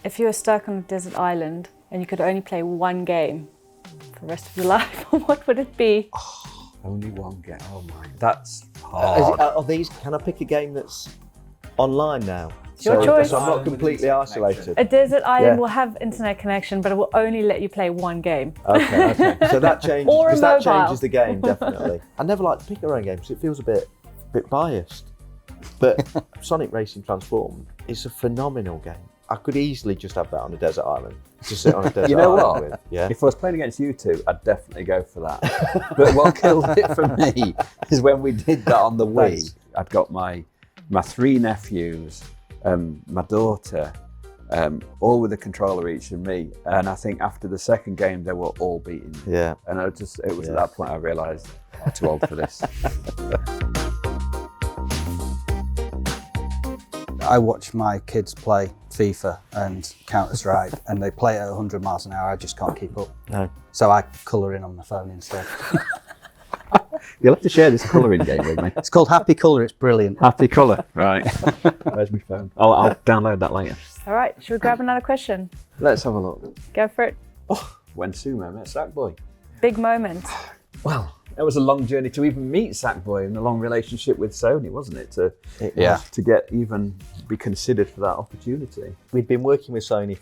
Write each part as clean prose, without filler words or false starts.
If you were stuck on a desert island and you could only play one game for the rest of your life, what would it be? Only one game. Oh my, that's hard. Are these? Can I pick a game that's online now? It's your choice. So I'm not completely isolated. A desert island will have internet connection, but it will only let you play one game. Okay. So that changes. Or a Because that mobile. changes the game, definitely. I never like to pick our own games because it feels a bit biased. But Sonic Racing Transformed is a phenomenal game. I could easily just have that on a desert island. Just sit on a desert You know island what? with. Yeah. If I was playing against you two, I'd definitely go for that. But what killed it for me is when we did that on the Wii. Thanks. I'd got my 3 nephews, my daughter, all with a controller each and me. And I think after the second game, they were all beating me. Yeah. And it was at that point I realised I'm too old for this. I watch my kids play FIFA and Counter-Strike and they play at 100 miles an hour. I just can't keep up. No. So I colour in on my phone instead. You'll have to share this colouring game with me. It's called Happy Colour. It's brilliant. Happy colour, right. Where's my phone? I'll download that later. All right, should we grab another question? Let's have a look. Go for it. When Sumo met Sackboy. Big moment. Well, it was a long journey to even meet Sackboy and a long relationship with Sony, wasn't it? To be considered for that opportunity. We'd been working with Sony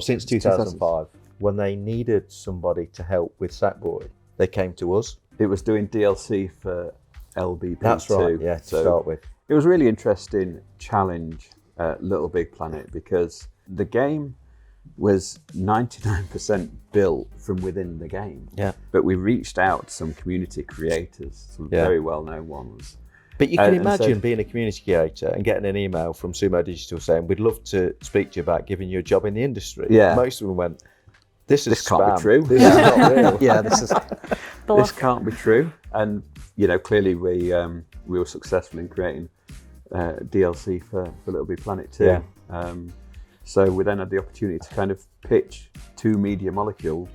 since 2005. When they needed somebody to help with Sackboy, they came to us. It was doing DLC for LBP2. That's right, yeah, to start with. It was a really interesting challenge, Little Big Planet, because the game was 99% built from within the game. Yeah. But we reached out to some community creators, some very well-known ones. But you can imagine being a community creator and getting an email from Sumo Digital saying, we'd love to speak to you about giving you a job in the industry. Yeah. Most of them went, this can't spam. be true. This is not real. Yeah, this is... This can't be true. And, clearly we were successful in creating DLC for Little Big Planet 2. Yeah. So we then had the opportunity to kind of pitch 2 Media Molecule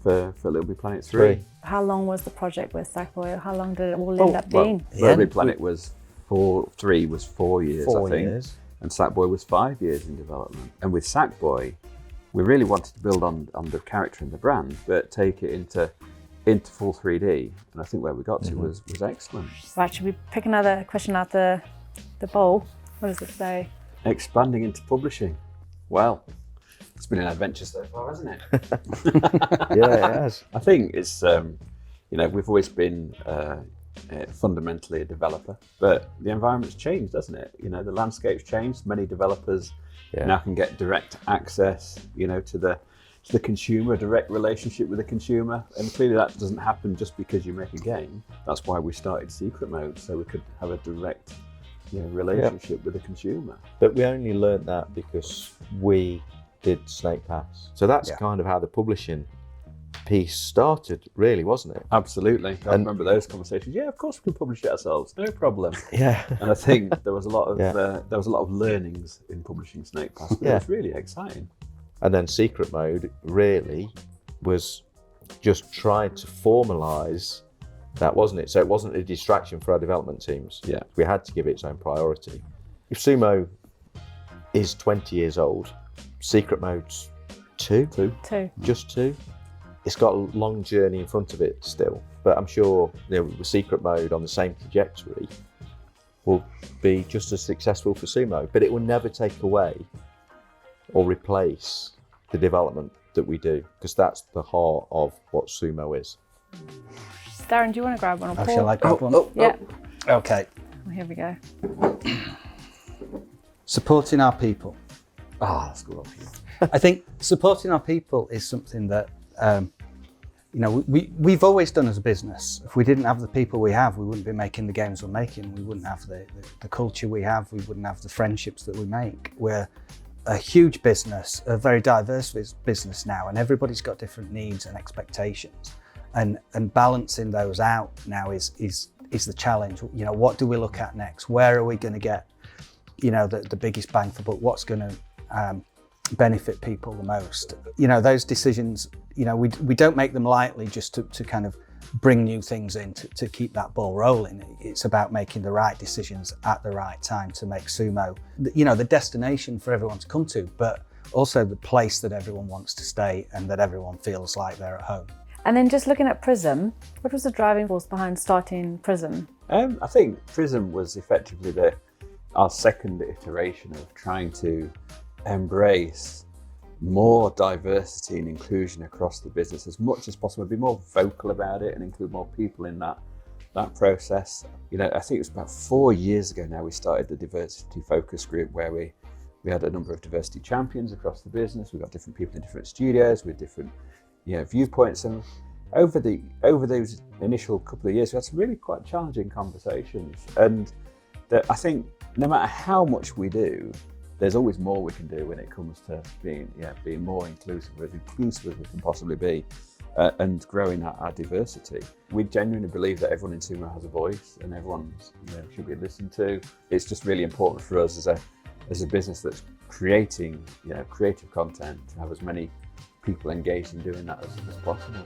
for Little Big Planet 3. How long was the project with Sackboy? How long did it all end up being? Little Big Planet was 3 was 4 years, 4 I think. years. And Sackboy was 5 years in development. And with Sackboy, we really wanted to build on the character and the brand, but take it into full 3D. And I think where we got to was excellent. Right, should we pick another question out the bowl? What does it say? Expanding into publishing. Well, it's been an adventure so far, hasn't it? Yeah, it has. I think it's, we've always been fundamentally a developer, but the environment's changed, hasn't it? The landscape's changed. Many developers now can get direct access, to the consumer, a direct relationship with the consumer. And clearly that doesn't happen just because you make a game. That's why we started Secret Mode, so we could have a direct relationship with the consumer. But we only learned that because we did Snake Pass. So that's kind of how the publishing piece started, really, wasn't it? Absolutely. I remember those conversations. Yeah, of course we can publish it ourselves, no problem. Yeah. And I think there was a lot of learnings in publishing Snake Pass. But it was really exciting. And then Secret Mode really was just trying to formalise that, wasn't it? So it wasn't a distraction for our development teams. Yeah. We had to give it its own priority. If Sumo is 20 years old, Secret Mode's 2. Just 2. It's got a long journey in front of it still, but I'm sure the Secret Mode on the same trajectory will be just as successful for Sumo, but it will never take away or replace the development that we do, because that's the heart of what Sumo is. Darren, do you want to grab one? Or Paul? Shall I grab one? Yeah. Okay. Well, here we go. Supporting our people. That's good. I think supporting our people is something that we've always done as a business. If we didn't have the people we have, we wouldn't be making the games we're making. We wouldn't have the culture we have. We wouldn't have the friendships that we make. We're a huge business, a very diverse business now, and everybody's got different needs and expectations. And balancing those out now is the challenge. What do we look at next? Where are we going to get, the biggest bang for buck? What's going to benefit people the most? Those decisions, we don't make them lightly just to kind of bring new things in to keep that ball rolling. It's about making the right decisions at the right time to make Sumo, the destination for everyone to come to. But also the place that everyone wants to stay and that everyone feels like they're at home. And then just looking at Prism, what was the driving force behind starting Prism? I think Prism was effectively our second iteration of trying to embrace more diversity and inclusion across the business as much as possible, be more vocal about it and include more people in that process. You know, I think it was about 4 years ago now we started the diversity focus group where we had a number of diversity champions across the business. We've got different people in different studios with different viewpoints, and over those initial couple of years we had some really quite challenging conversations, and I think no matter how much we do, there's always more we can do when it comes to being more inclusive as we can possibly be, and growing our diversity. We genuinely believe that everyone in sumo has a voice and everyone should be listened to. It's just really important for us as a business that's creating creative content to have as many people engaged in doing that as possible.